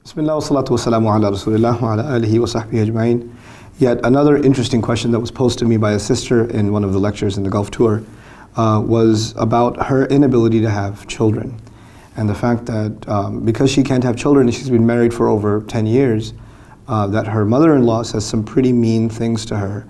Bismillah wa salatu wa salamu ala rasulillah wa ala alihi wa sahbihi ajma'in. Yet another interesting question that was posed to me by a sister in one of the lectures in the Gulf Tour was about her inability to have children. And the fact that because she can't have children and she's been married for over 10 years, that her mother-in-law says some pretty mean things to her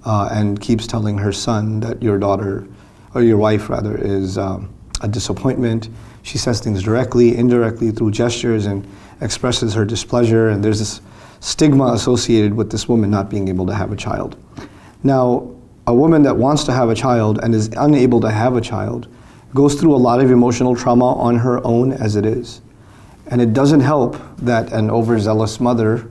and keeps telling her son that your daughter, or your wife rather, is a disappointment. She says things directly, indirectly, through gestures, and expresses her displeasure, and there's this stigma associated with this woman not being able to have a child. Now, a woman that wants to have a child and is unable to have a child goes through a lot of emotional trauma on her own as it is. And it doesn't help that an overzealous mother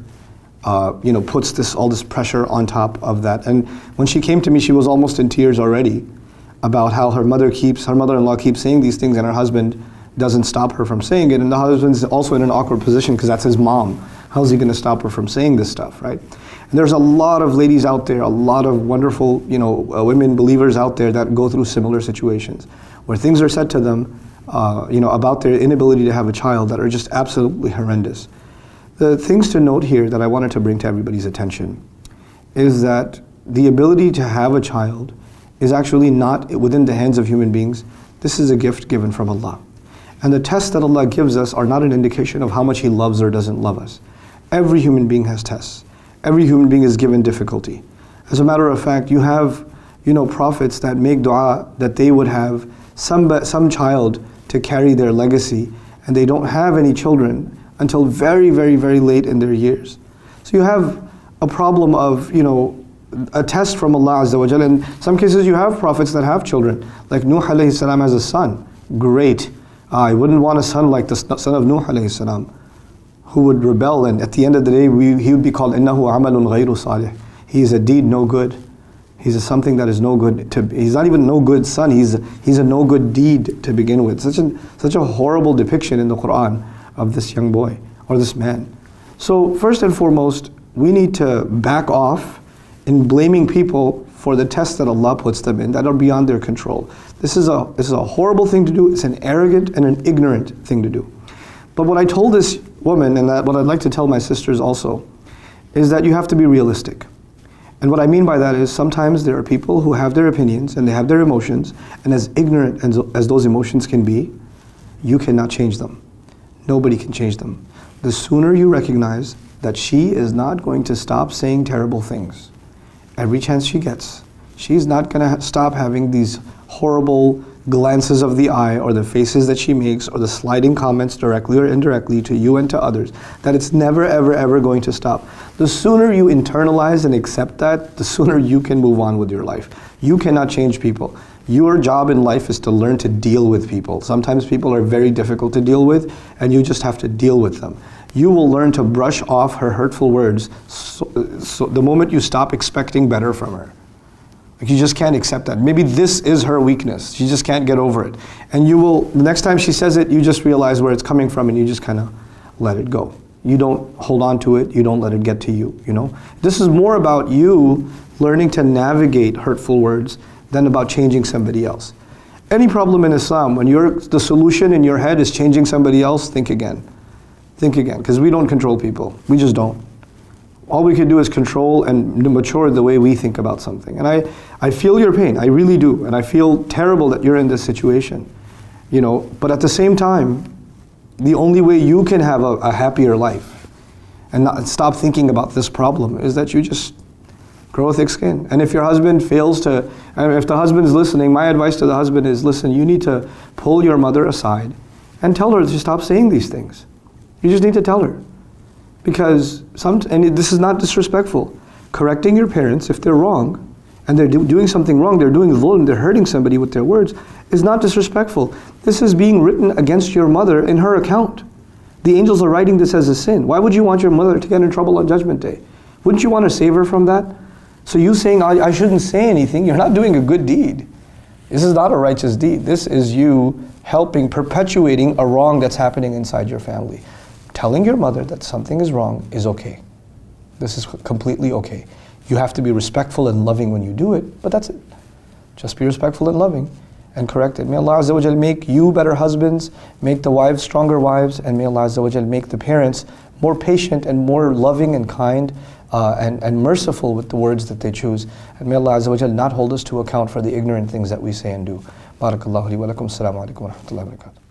puts all this pressure on top of that. And when she came to me, she was almost in tears already about how her mother-in-law keeps saying these things and her husband doesn't stop her from saying it. And the husband's also in an awkward position because that's his mom. How's he going to stop her from saying this stuff, right? And there's a lot of ladies out there, a lot of wonderful, women believers out there that go through similar situations where things are said to them, about their inability to have a child that are just absolutely horrendous. The things to note here that I wanted to bring to everybody's attention is that the ability to have a child is actually not within the hands of human beings. This is a gift given from Allah. And the tests that Allah gives us are not an indication of how much He loves or doesn't love us. Every human being has tests. Every human being is given difficulty. As a matter of fact, you have, prophets that make dua that they would have some child to carry their legacy, and they don't have any children until very, very, very late in their years. So you have a problem of, a test from Allah Azza wa Jalla. In some cases you have prophets that have children, like Nuh alayhi salam has a son. Great. I wouldn't want a son like the son of Nuh alayhi salam, who would rebel, and at the end of the day he would be called innahu amalun ghayru salih. He is a deed no good. He's something that is no good. He's not even no good son. He's a no good deed to begin with. Such a horrible depiction in the Quran of this young boy or this man. So first and foremost, we need to back off in blaming people for the tests that Allah puts them in that are beyond their control. This is a horrible thing to do. It's an arrogant and an ignorant thing to do. But what I told this woman, and what I'd like to tell my sisters also, is that you have to be realistic. And what I mean by that is sometimes there are people who have their opinions and they have their emotions, and as ignorant as those emotions can be, you cannot change them. Nobody can change them. The sooner you recognize that she is not going to stop saying terrible things, every chance she gets, she's not going to stop having these horrible glances of the eye or the faces that she makes or the sliding comments directly or indirectly to you and to others, that it's never, ever, ever going to stop. The sooner you internalize and accept that, the sooner you can move on with your life. You cannot change people. Your job in life is to learn to deal with people. Sometimes people are very difficult to deal with, and you just have to deal with them. You will learn to brush off her hurtful words so the moment you stop expecting better from her. Like, you just can't accept that. Maybe this is her weakness. She just can't get over it. And the next time she says it, you just realize where it's coming from and you just kind of let it go. You don't hold on to it. You don't let it get to you, This is more about you learning to navigate hurtful words than about changing somebody else. Any problem in Islam, when the solution in your head is changing somebody else, think again. Think again, because we don't control people. We just don't. All we can do is control and mature the way we think about something. And I feel your pain, I really do. And I feel terrible that you're in this situation. But at the same time, the only way you can have a happier life and not stop thinking about this problem is that you just grow thick skin. And if your husband fails to, and if the husband is listening, my advice to the husband is, listen, you need to pull your mother aside and tell her to stop saying these things. You just need to tell her. Because and this is not disrespectful. Correcting your parents if they're wrong, and they're doing something wrong, they're doing dhulm, they're hurting somebody with their words, is not disrespectful. This is being written against your mother in her account. The angels are writing this as a sin. Why would you want your mother to get in trouble on Judgment Day? Wouldn't you want to save her from that? So you saying, I shouldn't say anything, you're not doing a good deed. This is not a righteous deed. This is you perpetuating a wrong that's happening inside your family. Telling your mother that something is wrong is okay. This is completely okay. You have to be respectful and loving when you do it, but that's it. Just be respectful and loving. and correct it. May Allah Azza wa Jal make you better husbands, make the wives stronger wives, and may Allah Azza wa Jal make the parents more patient and more loving and kind and merciful with the words that they choose. And may Allah Azza wa Jal not hold us to account for the ignorant things that we say and do. Barakallahu li wa lakum. Assalamu alaikum wa rahmatullahi wa barakatuh.